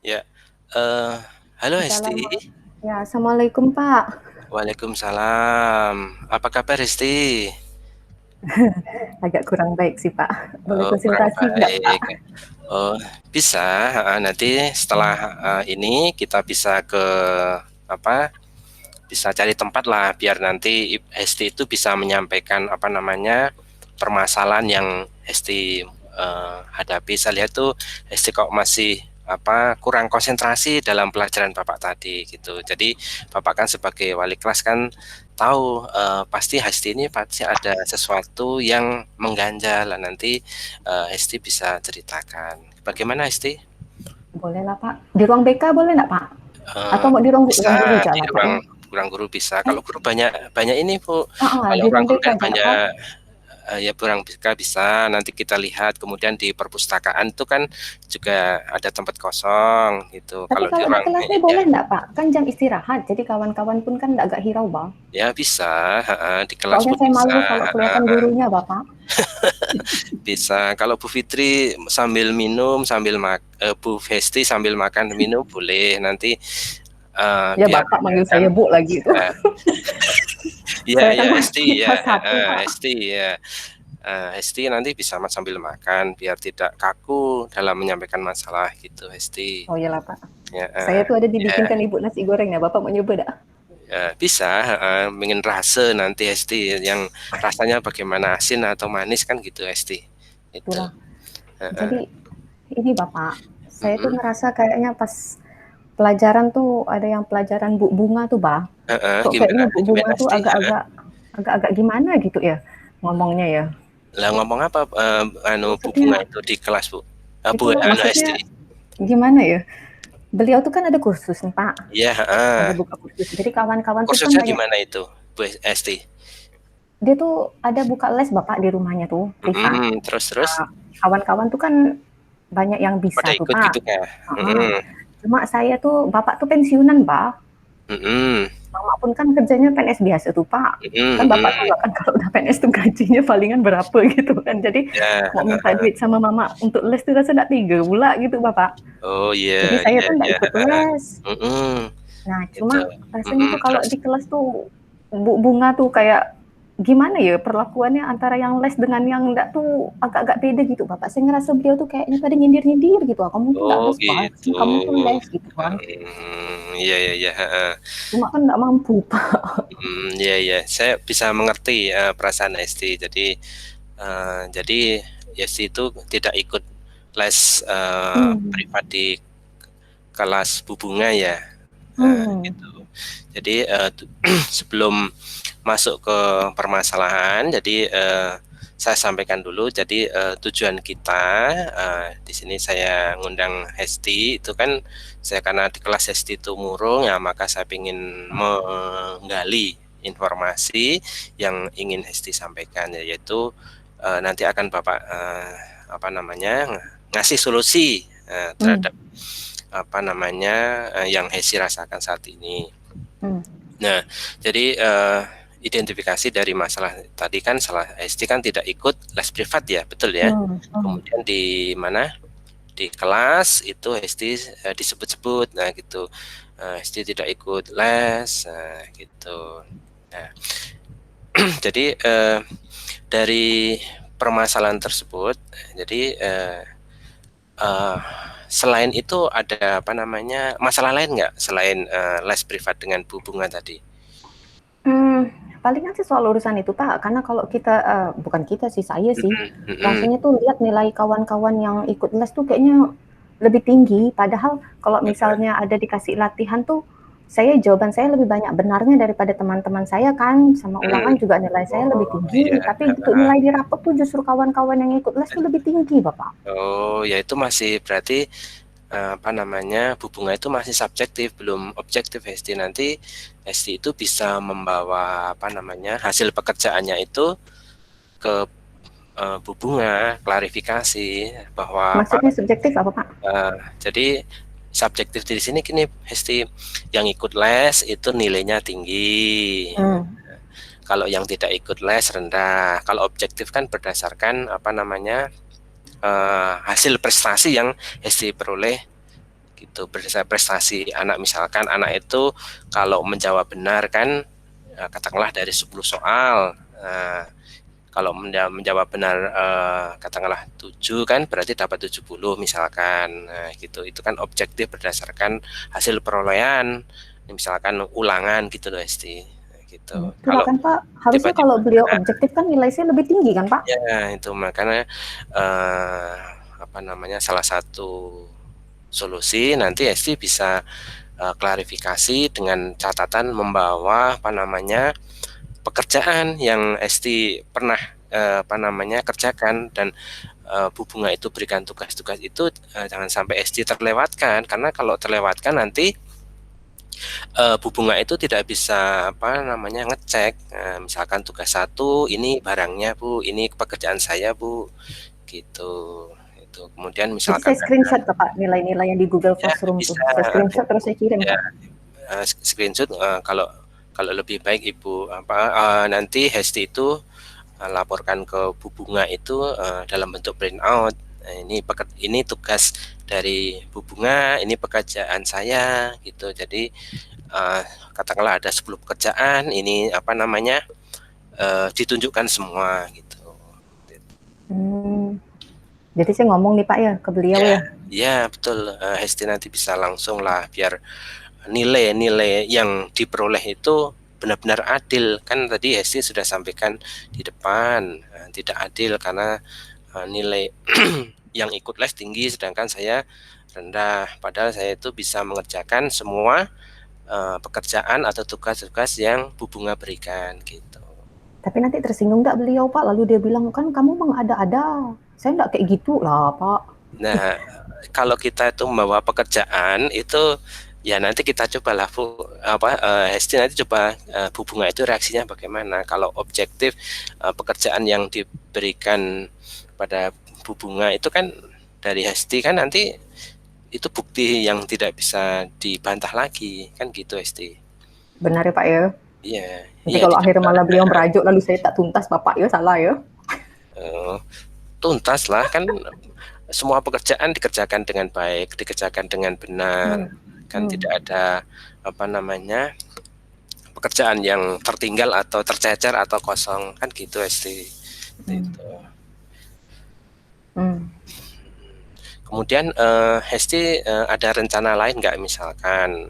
Ya, eee, halo Hesti. Assalamualaikum Pak. Waalaikumsalam. Apa kabar Hesti? Agak kurang baik sih Pak. Boleh Oh, kurang konsultasi nggak Pak? baik. Oh, bisa, heeh, nanti setelah, ini kita bisa ke apa, bisa cari tempat lah biar nanti Hesti itu bisa menyampaikan, apa namanya, permasalahan yang Hesti, hadapi. Saya lihat tuh Hesti kok masih, kurang konsentrasi dalam pelajaran Bapak tadi, gitu. Jadi Bapak kan sebagai wali kelas kan tahu, pasti Hesti ini pasti ada sesuatu yang mengganjal. Nah, nanti, Hesti bisa ceritakan. Bagaimana Hesti? Boleh lah Pak. Di ruang BK boleh nggak Pak? Atau mau di ruang guru Bisa aja di lah Pak ruang ya? ruang guru bisa. Eh, Kalau guru banyak banyak ini Bu, kalau di ruang ruang guru BK kan aja nggak Pak? banyak, ya ruang BK bisa. Nanti kita lihat kemudian di perpustakaan itu kan juga ada tempat kosong gitu. Tapi Kalau di kalau di ruang kelas nih ya boleh nggak Pak? Kan jam istirahat, jadi kawan-kawan pun kan agak hirau Bang. ya bisa, heeh, di kelas Soalnya pun saya bisa, malu kalau kelihatan heeh, gurunya Bapak. bisa. Kalau Bu Fitri sambil minum, Bu Hesti sambil makan minum boleh. Nanti, Ya biar Bapak manggil kan saya Bu lagi itu. bisa. Iya Saya iya kan Hesti masih ya, kelas satu heeh, Pak. Hesti ya. Hesti nanti bisa sambil makan biar tidak kaku dalam menyampaikan masalah gitu Hesti. Oh iyalah Pak. Ya, Saya tuh ada ya, dibikinkan ibu nasi goreng ya. Bapak mau nyoba dak? ya, bisa, ingin rasa nanti Hesti yang rasanya bagaimana asin atau manis kan gitu Hesti. Itu. Itulah. Heeh. Jadi ini Bapak, saya tuh Mm-mm. ngerasa kayaknya pas pelajaran tuh ada yang pelajaran Bu Bunga tuh, Bang. Heeh, Kok gimana kayaknya Bu gimana Bunga tuh Hesti? Heeh. agak-agak gimana gitu ya ngomongnya ya. Lah ngomong apa, Bu Bunga Maksudnya itu di kelas Bu? itu Hesti. maksudnya gimana ya? Beliau tuh kan ada kursus nih, Pak. Iya, heeh. Ada buka kursus. Jadi kawan-kawan tuh kan Kursusnya banyak. gimana itu Bu Hesti? Dia tuh ada buka les Bapak di rumahnya tuh, privat. Terus? Nah, kawan-kawan tuh kan banyak yang Pada bisa tuh, ikut Pak. gitu kah? Heeh. Mhm. Cuma saya tuh bapak tuh pensiunan, Pak. Mhm. Mama pun kan kerjanya PNS biasa tuh, Pak. Mhm Kan bapak tahu mhm. nggak kan kalau udah PNS tuh gajinya palingan berapa gitu kan. Jadi Ya, mau minta heeh. duit sama mama untuk les tuh rasa nggak tiga pula gitu, Bapak. Oh, Jadi iya saya iya tuh nggak iya, ikut heeh. les. Mhm, Nah, gitu. cuma rasanya tuh kalau Terus? di kelas tuh Bu Bunga tuh kayak gimana ya perlakuannya antara yang les dengan yang enggak tuh agak-agak beda gitu, Bapak. Saya ngerasa beliau tuh kayaknya pada nyindir-nyindir gitu, "Kamu tuh nggak Oh, les, Pak. gitu. Harusnya kamu tuh les," gitu kan. Iya iya iya, heeh. Cuma kan nggak mampu, Pak. Iya iya. Saya bisa mengerti, perasaan Hesti. Jadi Hesti itu tidak ikut les, Hmm. privat di kelas Bu Bunga ya? Hmm. Gitu. Jadi, sebelum masuk ke permasalahan, jadi, saya sampaikan dulu. Jadi, tujuan kita, di sini saya ngundang Hesti itu kan saya karena di kelas Hesti itu murung ya, maka saya ingin menggali informasi yang ingin Hesti sampaikan, yaitu, nanti akan Bapak, apa namanya, ngasih solusi, terhadap Hmm. apa namanya, yang Hesti rasakan saat ini. Hmm. Nah, jadi, identifikasi dari masalah tadi kan salah SD kan tidak ikut les privat ya, betul ya? Hmm. Hmm. Kemudian di mana, di kelas itu SD, disebut-sebut, nah gitu, SD tidak ikut les, nah gitu. Nah, jadi, dari permasalahan tersebut, jadi, eee, selain itu ada apa namanya, masalah lain nggak selain, les privat dengan Bu Bunga tadi? Mmm, palingan sih soal urusan itu, Pak, karena kalau kita, bukan kita sih, saya sih, Mhm mhm. rasanya tuh lihat nilai kawan-kawan yang ikut les tuh kayaknya lebih tinggi, padahal kalau misalnya ada dikasih latihan tuh, jawaban saya lebih banyak benarnya daripada teman-teman saya kan, sama ulangan Mhm. juga nilai saya lebih Oh, tinggi, iya, tapi untuk heeh. nilai di rapot tuh justru kawan-kawan yang ikut les tuh lebih tinggi, Bapak. Oh, ya itu masih berarti, apa namanya, hubungan itu masih subjektif, belum objektif Hesti. Nanti Hesti itu bisa membawa, apa namanya, hasil pekerjaannya itu ke, Bu Bunga, klarifikasi bahwa apa, Maksudnya subjektif apa, Pak? jadi subjektif di sini gini Hesti, yang ikut les itu nilainya tinggi. Mmm. Kalau yang tidak ikut les rendah. Kalau objektif kan berdasarkan apa namanya, hasil prestasi yang SD peroleh gitu, berdasarkan prestasi anak. Misalkan anak itu kalau menjawab benar kan, katakanlah dari 10 soal, kalau menjawab benar katakanlah 7 kan berarti dapat 70 misalkan. Nah, gitu. Itu kan objektif berdasarkan hasil perolehan. Misalkan ulangan gitu loh, Esti. Nah, gitu. Itulah Kalau kan Pak, harusnya tiba-tiba kalau beliau objektif kan nilai saya lebih tinggi kan Pak? ya itu makanya apa namanya, salah satu solusi nanti Esti bisa klarifikasi dengan catatan membawa apa namanya pekerjaan yang Esti pernah apa namanya kerjakan, dan Bu Bunga itu berikan tugas-tugas itu jangan sampai Esti terlewatkan, karena kalau terlewatkan nanti Bu Bunga itu tidak bisa apa namanya ngecek, misalkan tugas satu ini barangnya Bu, ini pekerjaan saya Bu, gitu. Itu kemudian Jadi misalkan saya screenshot ke Pak nilai-nilai yang di Google ya Classroom tuh. bisa Saya screenshot terus saya kirim ya Pak. screenshot, kalau kalau lebih baik Ibu apa nanti Hesti itu laporkan ke Bu Bunga itu dalam bentuk printout. Nah, ini tugas dari Bu Bunga, ini pekerjaan saya gitu. Jadi katakanlah ada 10 pekerjaan, ini apa namanya ditunjukkan semua gitu. Jadi saya ngomong nih Pak ya ke beliau Ya, ya. ya betul. Hesti nanti bisa langsung lah biar nilai-nilai yang diperoleh itu benar-benar adil. Kan tadi Hesti sudah sampaikan di depan, tidak adil karena nilai yang ikut les tinggi sedangkan saya rendah. Padahal saya itu bisa mengerjakan semua pekerjaan atau tugas-tugas yang Bu Bunga berikan gitu. Tapi nanti tersinggung nggak beliau Pak? Lalu dia bilang kan kamu mengada-ada. Saya nggak kayak gitu lah Pak. Nah, kalau kita itu membawa pekerjaan itu ya nanti kita cobalah Bu apa Hesti nanti coba Bu Bunga itu reaksinya bagaimana. Kalau objektif pekerjaan yang diberikan pada Bu Bunga itu kan dari Hesti kan nanti itu bukti yang tidak bisa dibantah lagi kan gitu Hesti. Benar ya Pak ya? Iya, Nanti iya kalau akhirnya dicoba. malah beliau merajuk lalu saya tak tuntas Bapak ya salah ya. Tuntas lah kan, semua pekerjaan dikerjakan dengan baik, dikerjakan dengan benar, kan tidak ada apa namanya pekerjaan yang tertinggal atau tercecer atau kosong kan gitu Esti. Gitu. Kemudian Hesti ada rencana lain nggak misalkan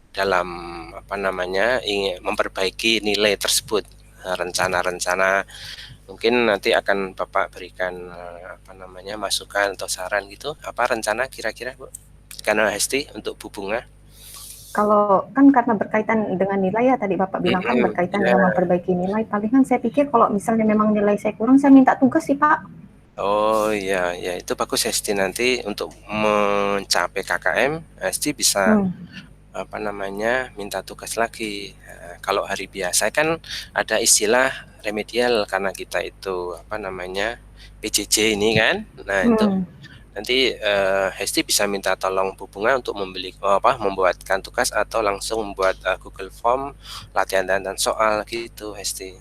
dalam apa namanya ingin memperbaiki nilai tersebut, rencana-rencana mungkin nanti akan Bapak berikan apa namanya masukan atau saran gitu, apa rencana kira-kira Bu karena Hesti untuk Bu Bunga? Kalau kan karena berkaitan dengan nilai ya tadi Bapak bilang kan berkaitan dengan memperbaiki nilai, palingan saya pikir kalau misalnya memang nilai saya kurang saya minta tugas sih Pak. Oh iya, ya itu bagus Hesti, nanti untuk mencapai KKM Hesti bisa apa namanya minta tugas lagi. Kalau hari biasa kan ada istilah remedial karena kita itu apa namanya PJJ ini kan. Nah itu nanti Hesti bisa minta tolong Bu Bunga untuk membuatkan tugas atau langsung membuat Google Form latihan dan soal gitu Hesti.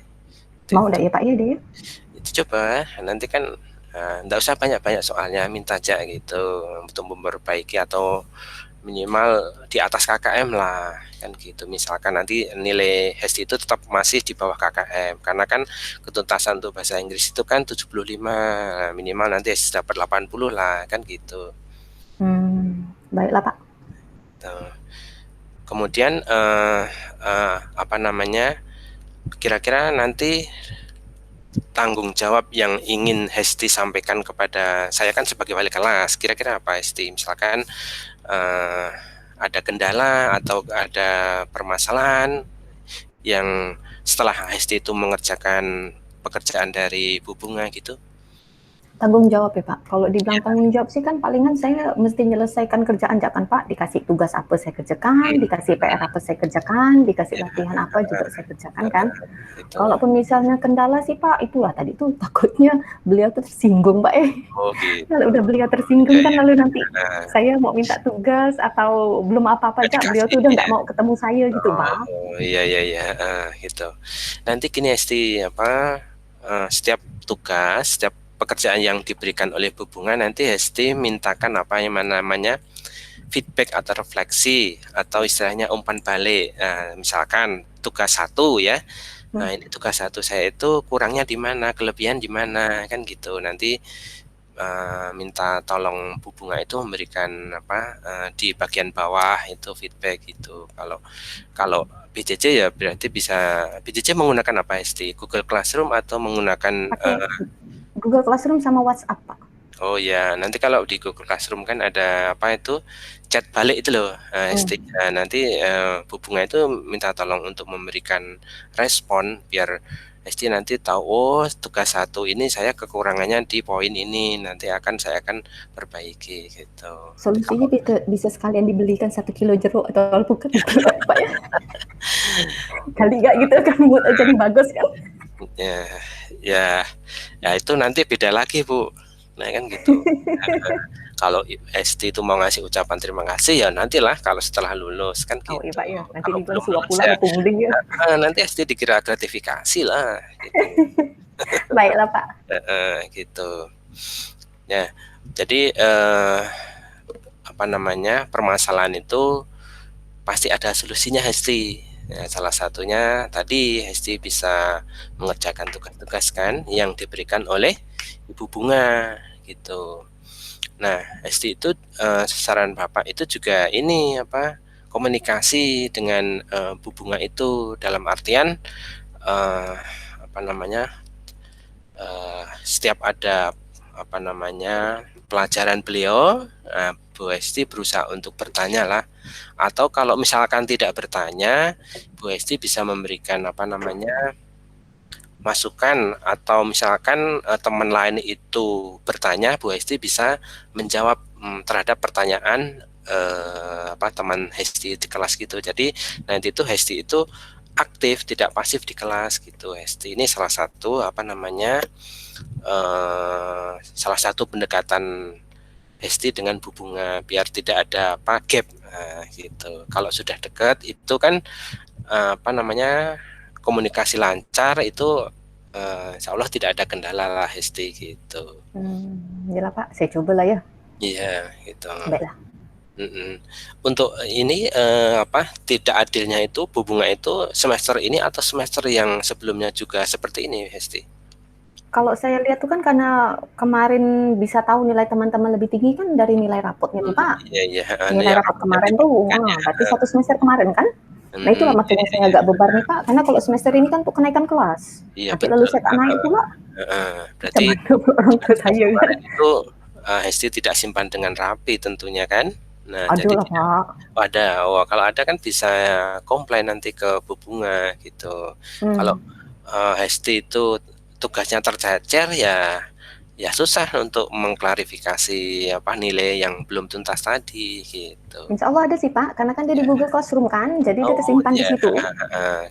Mau enggak ya Pak ya deh? Itu coba nanti kan enggak usah banyak-banyak soalnya, minta aja gitu untuk memperbaiki atau minimal di atas KKM lah kan gitu. Misalkan nanti nilai Hesti itu tetap masih di bawah KKM karena kan ketuntasan untuk bahasa Inggris itu kan 75, minimal nanti Hesti dapat 80 lah kan gitu. Baiklah Pak. Tuh. Kemudian apa namanya kira-kira nanti tanggung jawab yang ingin Hesti sampaikan kepada saya kan sebagai wali kelas, kira-kira apa Hesti? Misalkan ada kendala atau ada permasalahan yang setelah Hesti itu mengerjakan pekerjaan dari Bu Bunga gitu? Tanggung jawab ya Pak. Kalau dibilang tanggung jawab sih kan palingan saya mesti menyelesaikan kerjaan jangan Pak. Dikasih tugas apa saya kerjakan, dikasih PR apa saya kerjakan, dikasih latihan apa juga saya kerjakan kan. Kalaupun misalnya kendala sih Pak, itulah tadi tuh takutnya beliau tuh tersinggung Pak Oh gitu. Kalau udah beliau tersinggung kan lalu nanti saya mau minta tugas atau belum apa-apa aja beliau tuh udah nggak mau ketemu saya gitu Pak. Oh iya gitu. Nanti gini Hesti apa setiap tugas, setiap pekerjaan yang diberikan oleh Bu Bunga, nanti Hesti mintakan apa yang namanya feedback atau refleksi atau istilahnya umpan balik. Nah, misalkan tugas 1 ya. Nah, ini tugas 1 saya itu kurangnya di mana, kelebihan di mana, kan gitu. Nanti minta tolong Bu Bunga itu memberikan di bagian bawah itu feedback gitu. Kalau PJJ ya berarti bisa PJJ menggunakan apa Hesti? Google Classroom atau menggunakan Google Classroom sama WhatsApp, Pak. Oh ya, nanti kalau di Google Classroom kan ada apa itu chat balik itu loh, Hesti. Nah, nanti Bu Bunga itu minta tolong untuk memberikan respon biar Hesti nanti tahu, oh tugas 1 ini saya kekurangannya di poin ini, nanti saya akan perbaiki gitu. Solusinya bisa sekalian dibelikan 1 kilo jeruk atau alpukat gitu Pak ya. Kali nggak gitu kan buat jadi bagus kan. Ya itu nanti beda lagi Bu. Nah kan gitu. Kalau Hesti itu mau ngasih ucapan terima kasih ya nantilah kalau setelah lulus kan gitu. Oh iya Pak ya, nanti dibilang suap pula pungli ya. Nanti Hesti dikira gratifikasi lah gitu. Baiklah Pak. Gitu. Ya, jadi permasalahan itu pasti ada solusinya Hesti. Ya, salah satunya tadi Hesti bisa mengerjakan tugas-tugas kan yang diberikan oleh Ibu Bunga gitu. Nah, Hesti itu saran Bapak itu juga ini komunikasi dengan Bu Bunga itu dalam artian setiap ada pelajaran beliau, Bu Hesti berusaha untuk bertanya lah, atau kalau misalkan tidak bertanya, Bu Hesti bisa memberikan masukan, atau misalkan teman lain itu bertanya, Bu Hesti bisa menjawab terhadap pertanyaan teman Hesti di kelas gitu. Jadi nanti itu Hesti itu aktif, tidak pasif di kelas gitu. Hesti ini salah satu salah satu pendekatan Hesti dengan Bu Bunga biar tidak ada gap gitu. Kalau sudah dekat itu kan komunikasi lancar itu insya Allah tidak ada kendala lah Hesti gitu. Yalah Pak, saya coba lah ya. Iya gitu. Baiklah. Untuk ini tidak adilnya itu Bu Bunga itu semester ini atau semester yang sebelumnya juga seperti ini Hesti? Kalau saya lihat tuh kan karena kemarin bisa tahu nilai teman-teman lebih tinggi kan dari nilai rapotnya tuh Pak. Iya. Nilai rapot kemarin tuh, berarti 1 semester kemarin kan? Nah itulah makanya saya agak bebar nih Pak, karena kalau semester ini kan untuk kenaikan kelas. Iya, nanti lalu saya tak naik pula. Berarti orang tua saya kan. Itu Hesti tidak simpan dengan rapi tentunya kan? Nah, Aduh lah Pak. Kalau ada kan bisa komplain nanti ke Bu Bunga gitu. Kalau Hesti itu tugasnya tercecer ya susah untuk mengklarifikasi nilai yang belum tuntas tadi gitu. Insya Allah ada sih Pak, karena kan dia di Google Classroom kan, jadi dia tersimpan di situ.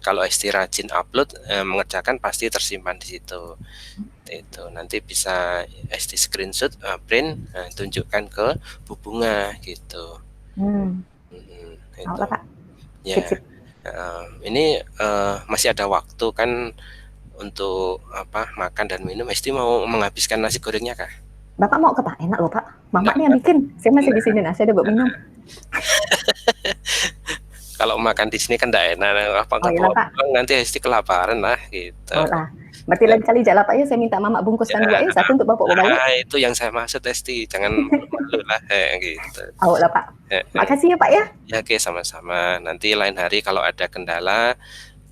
Kalau Hesti rajin upload, mengerjakan pasti tersimpan di situ. Itu nanti bisa Hesti screenshot, print, tunjukkan ke Bu Bunga gitu. Itu. Pak. Ya. Ini masih ada waktu kan untuk makan dan minum. Hesti mau menghabiskan nasi gorengnya kah? Bapak mau ke Pak? Enak loh Pak. Mama nih yang bikin. Saya masih di sini, saya udah buat minum. Kalau makan di sini kan enggak enak. Nanti Hesti kelaparan lah gitu. Oh lah. Berarti lain kali jalan Pak ya, saya minta Mama bungkuskan 2 ya, 1 untuk Bapak bawa balik. Itu yang saya maksud Hesti, jangan malu lah gitu. Oh lah Pak. Makasih ya Pak ya. Ya oke, sama-sama. Nanti lain hari kalau ada kendala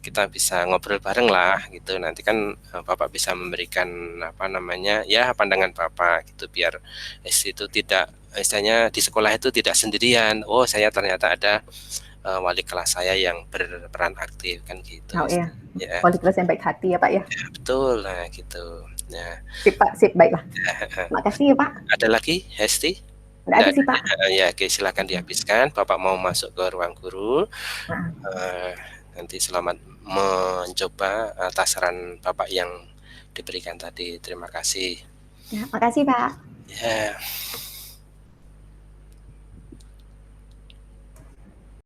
kita bisa ngobrol bareng lah gitu. Nanti kan Bapak bisa memberikan pandangan Bapak gitu, biar Hesti itu tidak, istilahnya di sekolah itu tidak sendirian. Oh saya ternyata ada wali kelas saya yang berperan aktif kan gitu. Oh iya. Ya. Wali kelas yang baik hati ya Pak ya. Ya betul lah gitu. Ya. Sip Pak, sip, baiklah. Makasih ya Pak. Ada lagi Hesti? Nggak ada sih Pak. Ya oke, silakan dihabiskan. Bapak mau masuk ke ruang guru. Nanti selamat mencoba atas saran Bapak yang diberikan tadi. Terima kasih. Ya, makasih Pak. Ya.